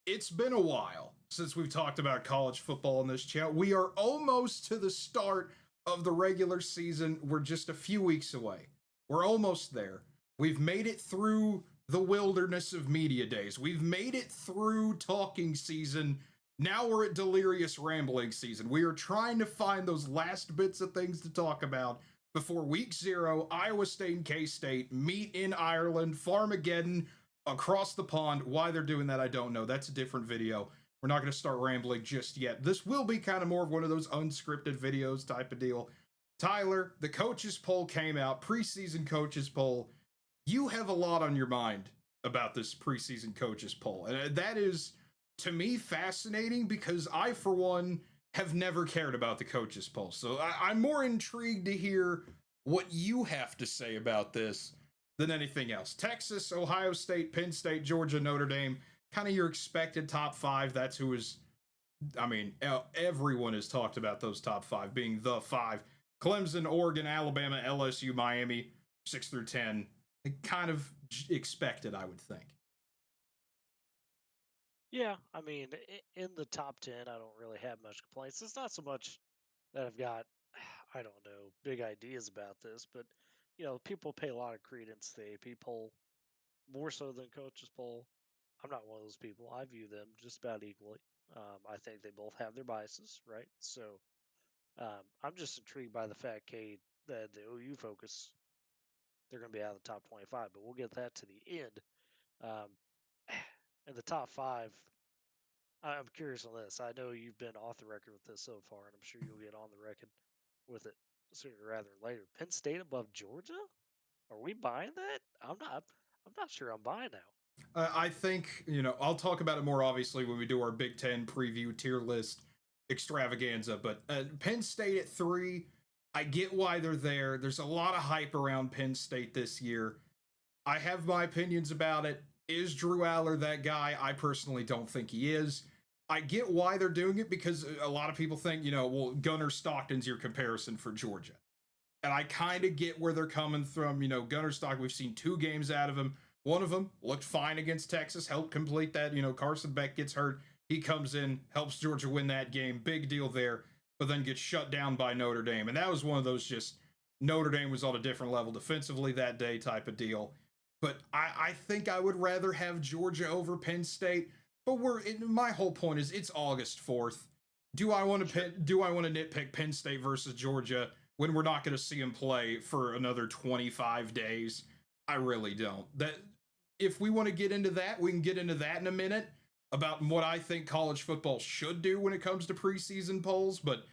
It's been a while since we've talked about college football in this chat. We are almost to the start of the regular season. We're just a few weeks away. We're almost there. We've made it through the wilderness of media days. We've made it through talking season. Now we're at delirious rambling season. We are trying to find those last bits of things to talk about before week 0. Iowa State and K-State meet in Ireland, Farmageddon, across the pond. Why they're doing that, I don't know. That's a different video. We're not going to start rambling just yet. This will be kind of more of one of those unscripted videos type of deal. Tyler, the coaches poll came out, preseason coaches poll. You have a lot on your mind about this preseason coaches poll. And that is, to me, fascinating because I, for one, have never cared about the coaches poll. So I'm more intrigued to hear what you have to say about this than anything else. Texas, Ohio State, Penn State, Georgia, Notre Dame, kind of your expected top 5. That's who is, I mean, everyone has talked about those top 5 being the 5. Clemson, Oregon, Alabama, LSU, Miami, 6 through 10. Kind of expected, I would think. Yeah, I mean, in the top 10, I don't really have much complaints. It's not so much that I've got, I don't know, big ideas about this, but, people pay a lot of credence to the AP poll, more so than coaches poll. I'm not one of those people. I view them just about equally. I think they both have their biases, right? So I'm just intrigued by the fact, Kate, that the OU focus, they're going to be out of the top 25, but we'll get that to the end. Um, and the top 5, I'm curious on this. I know you've been off the record with this so far, and I'm sure you'll get on the record with it sooner rather than later. Penn State above Georgia? Are we buying that? I'm not. I'm not sure I'm buying now. I think, I'll talk about it more obviously when we do our Big Ten preview tier list extravaganza, but Penn State at 3, I get why they're there. There's a lot of hype around Penn State this year. I have my opinions about it. Is Drew Aller that guy? I personally don't think he is. I get why they're doing it because a lot of people think, well, Gunnar Stockton's your comparison for Georgia. And I kind Sure. of get where they're coming from. Gunnar Stockton, we've seen 2 games out of him. One of them looked fine against Texas, helped complete that. Carson Beck gets hurt. He comes in, helps Georgia win that game. Big deal there, but then gets shut down by Notre Dame. And that was one of those just Notre Dame was on a different level defensively that day type of deal. But I think I would rather have Georgia over Penn State. But my whole point is it's August 4th. Do I want Sure. to nitpick Penn State versus Georgia when we're not going to see him play for another 25 days? I really don't. That if we want to get into that, we can get into that in a minute about what I think college football should do when it comes to preseason polls, but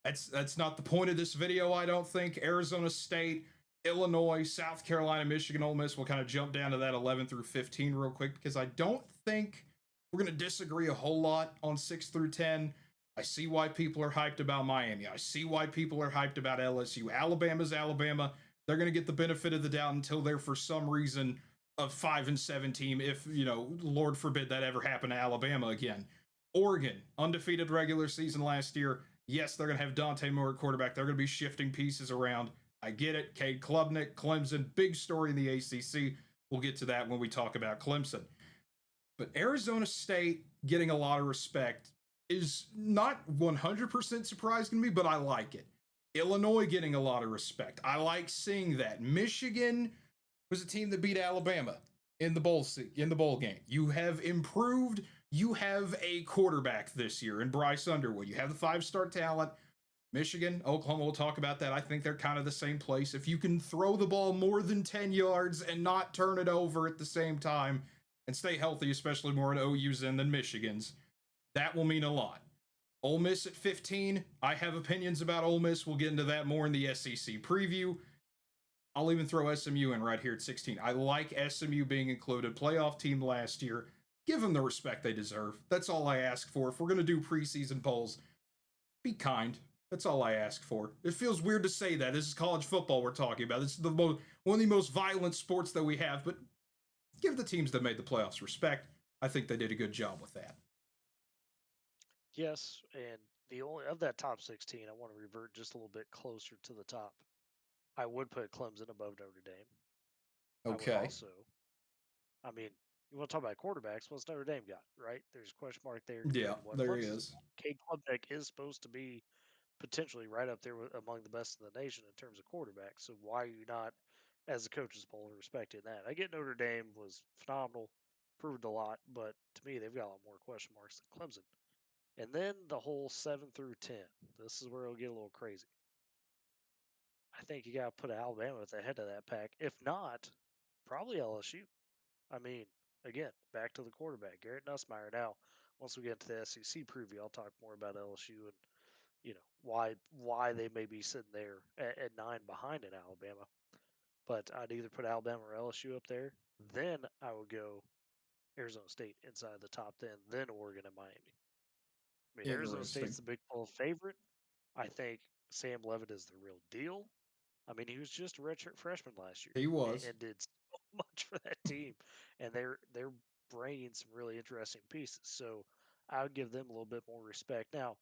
that's not the point of this video, I don't think. Arizona State, Illinois, South Carolina, Michigan, Ole Miss. We'll kind of jump down to that 11 through 15 real quick because I don't think we're going to disagree a whole lot on 6 through 10. I see why people are hyped about Miami. I see why people are hyped about LSU. Alabama's Alabama. They're going to get the benefit of the doubt until they're, for some reason, a 5-7 team. If, Lord forbid that ever happened to Alabama again. Oregon, undefeated regular season last year. Yes, they're going to have Dante Moore at quarterback. They're going to be shifting pieces around. I get it. Cade Klubnik, Clemson, big story in the ACC. We'll get to that when we talk about Clemson. But Arizona State getting a lot of respect is not 100% surprising to me, but I like it. Illinois getting a lot of respect. I like seeing that. Michigan was a team that beat Alabama in the bowl game. You have improved. You have a quarterback this year in Bryce Underwood. You have the 5-star talent. Michigan, Oklahoma, we'll talk about that. I think they're kind of the same place. If you can throw the ball more than 10 yards and not turn it over at the same time and stay healthy, especially more in OU's end than Michigan's, that will mean a lot. Ole Miss at 15. I have opinions about Ole Miss. We'll get into that more in the SEC preview. I'll even throw SMU in right here at 16. I like SMU being included. Playoff team last year. Give them the respect they deserve. That's all I ask for. If we're going to do preseason polls, be kind. That's all I ask for. It feels weird to say that. This is college football we're talking about. This is one of the most violent sports that we have, but give the teams that made the playoffs respect. I think they did a good job with that. Yes, and the only of that top 16, I want to revert just a little bit closer to the top. I would put Clemson above Notre Dame. I would Okay. also, I mean, You want to talk about quarterbacks? What's Notre Dame got, right? There's a question mark there Yeah, compared to what there he Clemson's is. got. Cade Klubnik is supposed to be potentially right up there with, among the best in the nation in terms of quarterbacks. So why are you not, as a coaches poll, respecting that? I get Notre Dame was phenomenal, proved a lot, but to me they've got a lot more question marks than Clemson. And then the whole 7 through 10. This is where it'll get a little crazy. I think you got to put Alabama at the head of that pack. If not, probably LSU. I mean, again, back to the quarterback, Garrett Nussmeier. Now, once we get into the SEC preview, I'll talk more about LSU and why they may be sitting there at 9 behind in Alabama. But I'd either put Alabama or LSU up there. Then I would go Arizona State inside the top 10. Then Oregon and Miami. I mean, Arizona State's Interesting. the Big 12 favorite. I think Sam Levitt is the real deal. I mean, he was just a redshirt freshman last year He was. and did so much for that team, and they're bringing some really interesting pieces. So I would give them a little bit more respect. Now,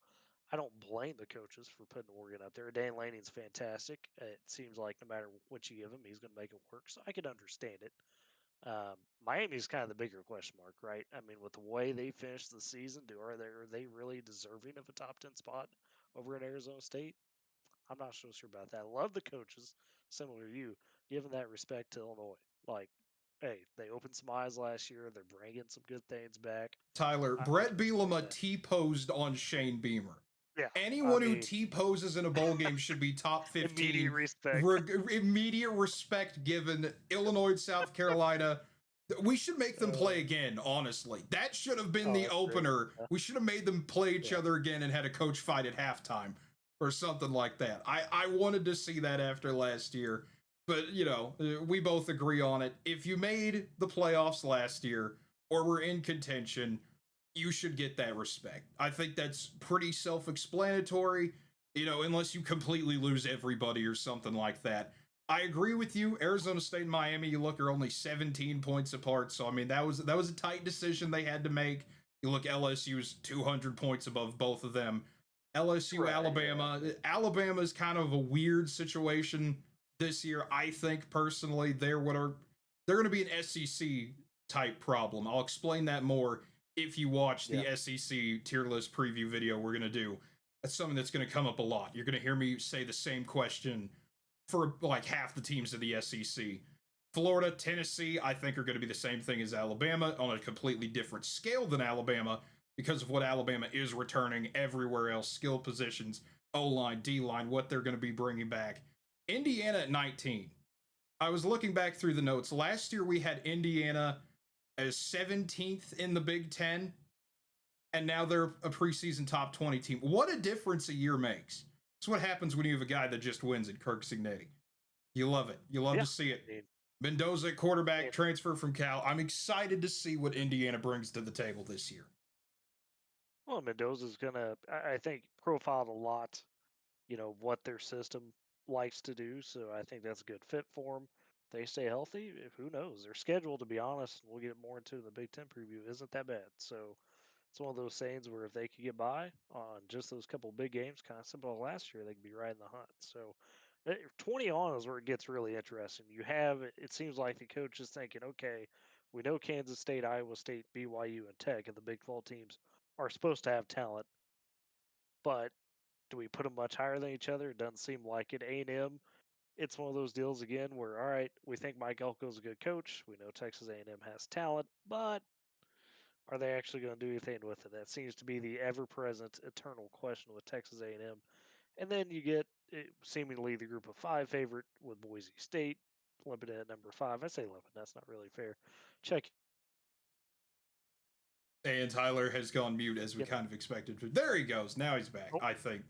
I don't blame the coaches for putting Oregon up there. Dan Lanning's fantastic. It seems like no matter what you give him, he's going to make it work. So I can understand it. Miami's kind of the bigger question mark, right? I mean, with the way they finished the season, are they really deserving of a top 10 spot over at Arizona State? I'm not so sure about that. I love the coaches, similar to you, giving that respect to Illinois. Like, hey, they opened some eyes last year. They're bringing some good things back. Tyler, I Brett can respect Bielema that. T-posed on Shane Beamer. Yeah, I Anyone who mean, T-poses in a bowl game should be top immediate 15. respect. Immediate respect given. Illinois, South Carolina. We should make them play Uh, again, honestly. That should have been oh, the that's great. opener. Yeah, We should have made them play each yeah. other again and had a coach fight at halftime or something like that. I wanted to see that after last year. But, we both agree on it. If you made the playoffs last year or were in contention, you should get that respect. I think that's pretty self explanatory, unless you completely lose everybody or something like that. I agree with you. Arizona State and Miami, you look, are only 17 points apart. So I mean, that was a tight decision they had to make. You look, LSU's 200 points above both of them. LSU, Right, yeah. Alabama. Alabama is kind of a weird situation this year. I think personally, they're going to be an SEC type problem. I'll explain that more if you watch Yeah. the SEC tier list preview video we're going to do. That's something that's going to come up a lot. You're going to hear me say the same question for like half the teams of the SEC. Florida, Tennessee, I think are going to be the same thing as Alabama on a completely different scale than Alabama because of what Alabama is returning everywhere else, skill positions, O line, D line, what they're going to be bringing back. Indiana at 19. I was looking back through the notes. Last year we had Indiana as 17th in the Big Ten, and now they're a preseason top 20 team. What a difference a year makes. It's what happens when you have a guy that just wins at Kirk Cignetti. You love it. You love Yeah. to see I it. mean, Mendoza, quarterback, and, transfer from Cal. I'm excited to see what Indiana brings to the table this year. well, Mendoza's going to, I think, profiled a lot what their system likes to do. So I think that's a good fit for them. They stay healthy. Who knows? Their schedule, to be honest, and we'll get more into the Big Ten preview, isn't that bad. So it's one of those things where if they could get by on just those couple big games, kind of similar to last year, they could be right in the hunt. So 20 on is where it gets really interesting. You have, it seems like the coach is thinking, okay, we know Kansas State, Iowa State, BYU, and Tech, and the Big 12 teams are supposed to have talent, but do we put them much higher than each other? It doesn't seem like it. A&M, it's one of those deals again where, all right, we think Mike Elko's a good coach. We know Texas A&M has talent, but are they actually going to do anything with it? That seems to be the ever-present, eternal question with Texas A&M. And then you get seemingly the group of five favorite with Boise State, limited at number five. I say limited. That's not really fair. Check. And Tyler has gone mute as we kind of expected. There he goes. Now he's back, Oh, I think.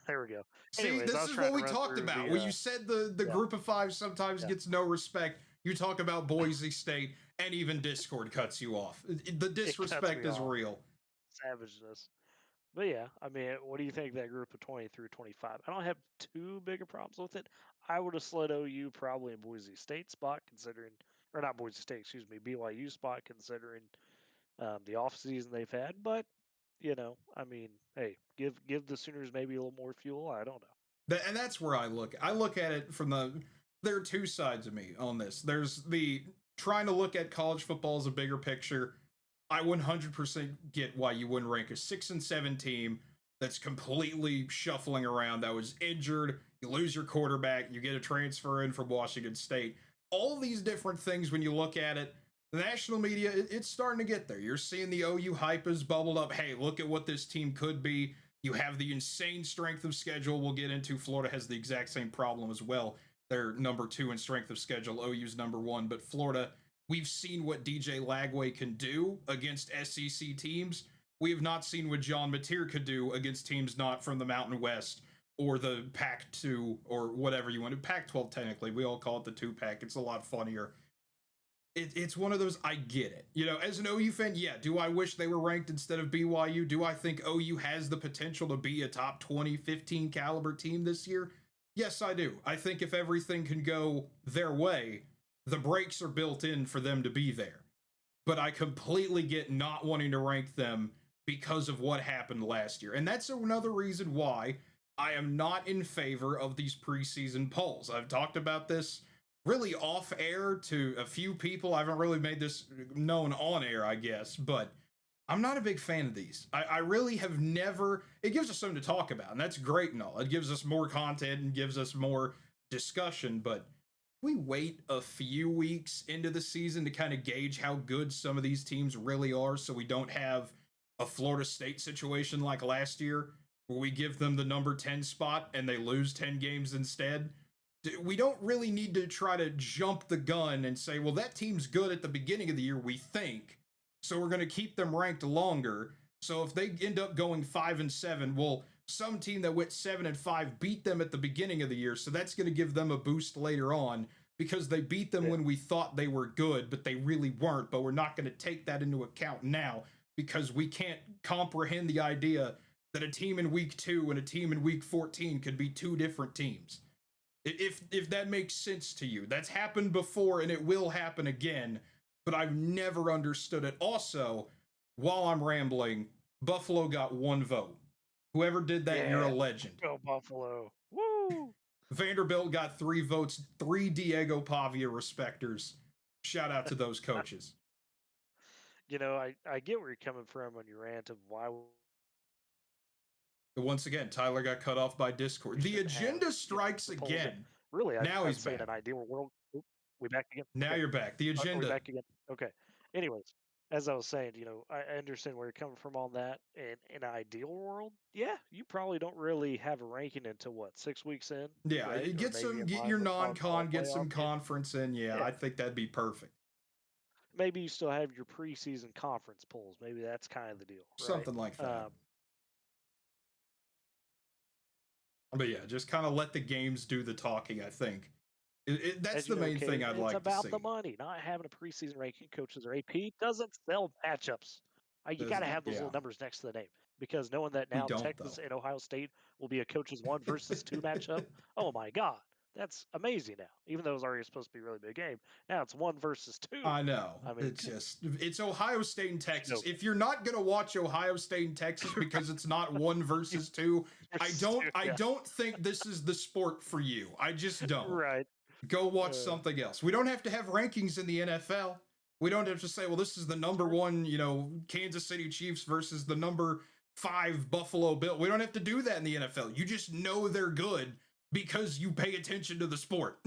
there we go. See, Anyways, I this was is trying what to we run talked through about. the When you said the yeah, group of five sometimes yeah. gets no respect, you talk about Boise State, and even Discord cuts you off. The It cuts disrespect me is off. real. Savageness. But yeah, I mean, what do you think of that group of 20 through 25? I don't have too big of problems with it. I would have slid OU probably in Boise State spot, considering, or not Boise State, excuse me, BYU spot, considering the off season they've had. But I mean, hey, give the Sooners maybe a little more fuel. I don't know. And that's where I look. I look at it from there are two sides of me on this. There's the trying to look at college football as a bigger picture, I 100% get why you wouldn't rank a 6-7 team that's completely shuffling around, that was injured. You lose your quarterback, you get a transfer in from Washington State. All these different things, when you look at it, the national media, it's starting to get there. You're seeing the OU hype is bubbled up. Hey, look at what this team could be. You have the insane strength of schedule we'll get into. Florida has the exact same problem as well. They're number 2 in strength of schedule. OU's number 1. But Florida, we've seen what DJ Lagway can do against SEC teams. We have not seen what John Mateer could do against teams not from the Mountain West or the Pac 2 or whatever you want to. Pac 12, technically. We all call it the 2 pack. It's a lot funnier. It's one of those, I get it. You know, as an OU fan, yeah, do I wish they were ranked instead of BYU? Do I think OU has the potential to be a top 20, 15 caliber team this year? Yes, I do. I think if everything can go their way, the breaks are built in for them to be there. But I completely get not wanting to rank them because of what happened last year. And that's another reason why I am not in favor of these preseason polls. I've talked about this really off air to a few people. I haven't really made this known on air, I guess, but I'm not a big fan of these. I really have never. It gives us something to talk about, and that's great and all. It gives us more content and gives us more discussion, but we wait a few weeks into the season to kind of gauge how good some of these teams really are so we don't have a Florida State situation like last year where we give them the number 10 spot and they lose 10 games instead. We don't really need to try to jump the gun and say, well, that team's good at the beginning of the year, we think, so we're going to keep them ranked longer. So if they end up going 5-7, well, some team that went 7-5 beat them at the beginning of the year, so that's going to give them a boost later on because they beat them when we thought they were good, but they really weren't. But we're not going to take that into account now because we can't comprehend the idea that a team in week 2 and a team in week 14 could be 2 different teams. If that makes sense to you. That's happened before and it will happen again, but I've never understood it. Also, while I'm rambling, Buffalo got 1 vote. Whoever did that, you're a legend. Go Buffalo. Woo! Vanderbilt got 3 votes, 3 Diego Pavia respecters. Shout out to those coaches. You know, I get where you're coming from on your rant of why Once again, Tyler got cut off by Discord. The agenda strikes again. Really, now I'd he's say back. in an ideal world. We back again? Now Okay. you're back. The Are we agenda. back again? Okay. Anyways, as I was saying, you know, I understand where you're coming from on that. And in an ideal world, yeah, you probably don't really have a ranking until what, 6 weeks in, Yeah, right? Or get maybe some, in get line your with college ball non-con, get playoff some game. conference in. Yeah, Yeah. I think that'd be perfect. Maybe you still have your preseason conference polls. Maybe that's kind of the deal, right? Something like that. But yeah, just kind of let the games do the talking, I think. That's the main thing I'd it's like to about see. the money. Not having a preseason ranking coaches or AP doesn't sell matchups. You got to have those little numbers next to the name because knowing that We now don't, Texas though. and Ohio State will be a coaches 1 versus 2 matchup. Oh my God, that's amazing now. Even though it was already supposed to be a really big game, now it's 1 versus 2. I know. I mean, It's Ohio State and Texas. no. If you're not gonna watch Ohio State and Texas because it's not 1 versus 2, I don't think this is the sport for you. I just don't. Right. Go watch something else. We don't have to have rankings in the NFL. We don't have to say, well, this is the number 1, Kansas City Chiefs versus the number 5 Buffalo Bill. We don't have to do that in the NFL. You just know they're good because you pay attention to the sport.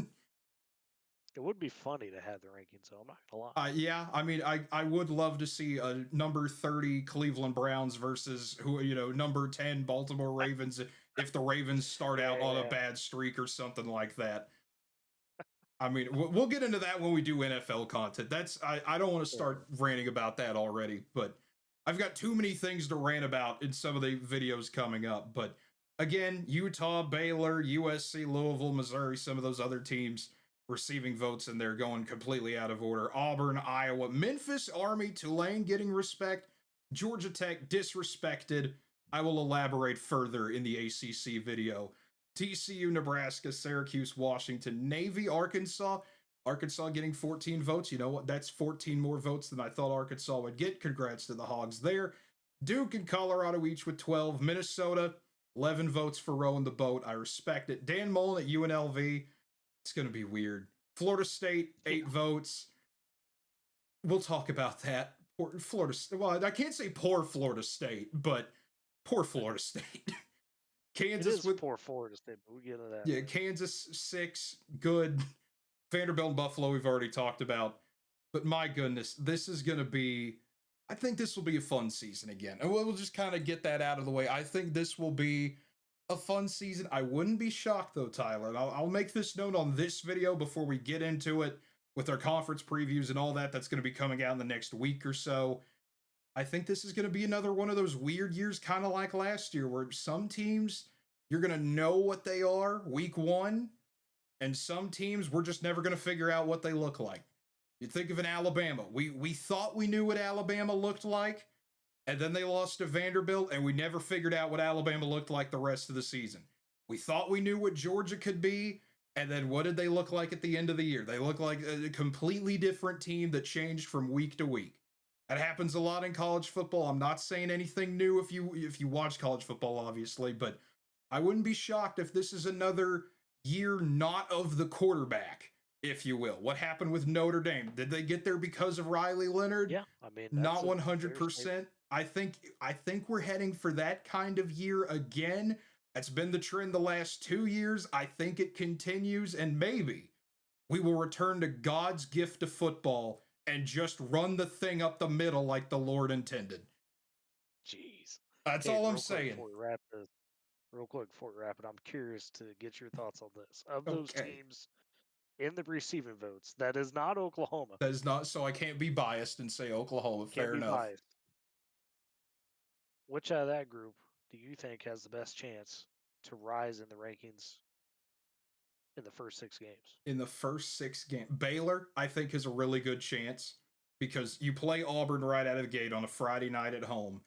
It would be funny to have the rankings, so I'm not gonna lie. Yeah, I mean, I would love to see a number 30 Cleveland Browns versus number 10 Baltimore Ravens if the Ravens start out on a bad streak or something like that. I mean, we'll get into that when we do NFL content. I don't want to start ranting about that already, but I've got too many things to rant about in some of the videos coming up. But again, Utah, Baylor, USC, Louisville, Missouri, some of those other teams receiving votes and they're going completely out of order. Auburn, Iowa, Memphis, Army, Tulane getting respect, Georgia Tech disrespected. I will elaborate further in the ACC video. TCU, Nebraska, Syracuse, Washington, Navy, Arkansas. Arkansas getting 14 votes. You know what? That's 14 more votes than I thought Arkansas would get. Congrats to the Hogs there. Duke and Colorado each with 12. Minnesota, 11 votes for rowing the boat. I respect it. Dan Mullen at UNLV. It's going to be weird. Florida State, 8 votes. we'll talk about that. Poor Florida. Well, I can't say poor Florida State, but poor Florida State. It Kansas is with poor Florida State, but we get into that yeah, later. Kansas 6, good. Vanderbilt and Buffalo we've already talked about. But my goodness, this is going to be. I think this will be a fun season again, and we'll just kind of get that out of the way. I think this will be a fun season. I wouldn't be shocked though, Tyler. And I'll make this note on this video before we get into it with our conference previews and all that. That's going to be coming out in the next week or so. I think this is going to be another one of those weird years, kind of like last year, where some teams you're going to know what they are week one, and some teams we're just never going to figure out what they look like. You think of an Alabama. We thought we knew what Alabama looked like, and then they lost to Vanderbilt, and we never figured out what Alabama looked like the rest of the season. We thought we knew what Georgia could be, and then what did they look like at the end of the year? They look like a completely different team that changed from week to week. That happens a lot in college football. I'm not saying anything new if you watch college football, obviously, but I wouldn't be shocked if this is another year not of the quarterback, if you will. What happened with Notre Dame? Did they get there because of Riley Leonard? Yeah, I mean that's Not a fair statement. 100%. I think we're heading for that kind of year again. That's been the trend the last 2 years. I think it continues, and maybe we will return to God's gift to football and just run the thing up the middle like the Lord intended. Jeez. That's Hey, all I'm saying. real quick before we wrap it, I'm curious to get your thoughts on this. Of those Okay. teams in the receiving votes, that is not Oklahoma. That is not so I can't be biased and say Oklahoma. Can't Fair be enough. biased. Which out of that group do you think has the best chance to rise in the rankings in the first 6 games? In the first 6 games, Baylor, I think, has a really good chance because you play Auburn right out of the gate on a Friday night at home.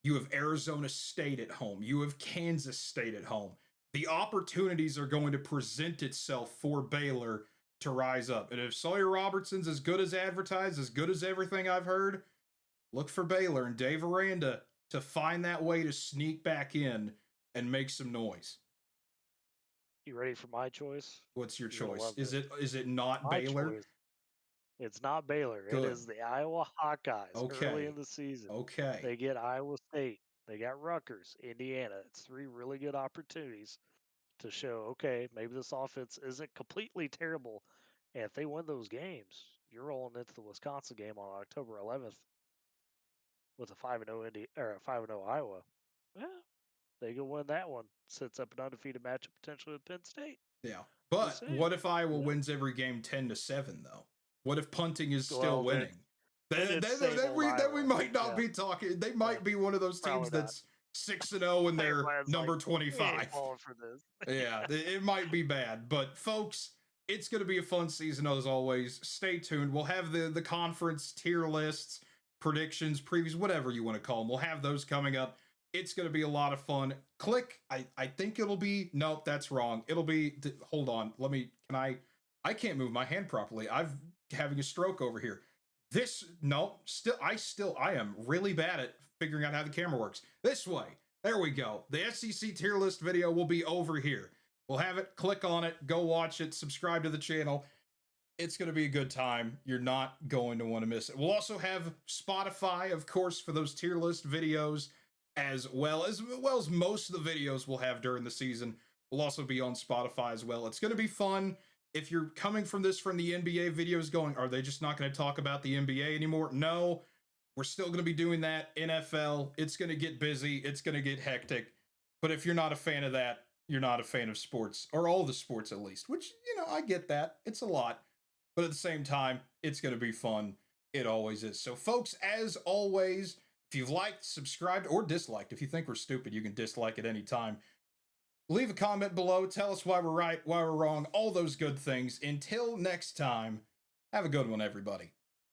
You have Arizona State at home. You have Kansas State at home. The opportunities are going to present itself for Baylor to rise up. And if Sawyer Robertson's as good as advertised, as good as everything I've heard, look for Baylor and Dave Aranda to find that way to sneak back in and make some noise. You ready for my choice? What's your You're gonna choice? love Is this. it not My Baylor? choice. It's not Baylor. It Good. is the Iowa Hawkeyes early in Okay. the season. Okay. They get Iowa State. They got Rutgers, Indiana. It's three really good opportunities to show, okay, maybe this offense isn't completely terrible. And if they win those games, you're rolling into the Wisconsin game on October 11th with a 5-0 or a 5-0 Iowa. Yeah, they can win that one. Sets up an undefeated matchup potentially with Penn State. Yeah. Just But saying. what if Iowa Yeah. wins every game 10-7 though? What if punting is still Well, winning? then Then, it's then, same then old we then we Iowa. might not Yeah, be talking. They yeah, might be one of those probably teams not. that's 6-0 and they're Everybody's like, number we ain't 25. falling for this. Yeah, it might be bad, but folks, it's going to be a fun season as always. Stay tuned. We'll have the conference tier lists, predictions, previews, whatever you want to call them. We'll have those coming up. It's going to be a lot of fun. Click. I think it'll be. Nope, that's wrong. It'll be. Hold on. Let me. Can I? I can't move my hand properly. I'm having a stroke over here. This. No. I am really bad at figuring out how the camera works. This way. There we go. The SEC tier list video will be over here. We'll have it. Click on it. Go watch it. Subscribe to the channel. It's going to be a good time. You're not going to want to miss it. We'll also have Spotify, of course, for those tier list videos, as well as most of the videos we'll have during the season. Will also be on Spotify as well. It's going to be fun. If you're coming from this from the NBA videos, going, are they just not going to talk about the NBA anymore? No, we're still going to be doing that. NFL, it's going to get busy. It's going to get hectic. But if you're not a fan of that, you're not a fan of sports, or all the sports at least, which, I get that. It's a lot. But at the same time, it's going to be fun. It always is. So, folks, as always, if you've liked, subscribed, or disliked, if you think we're stupid, you can dislike at any time. Leave a comment below. Tell us why we're right, why we're wrong, all those good things. Until next time, have a good one, everybody.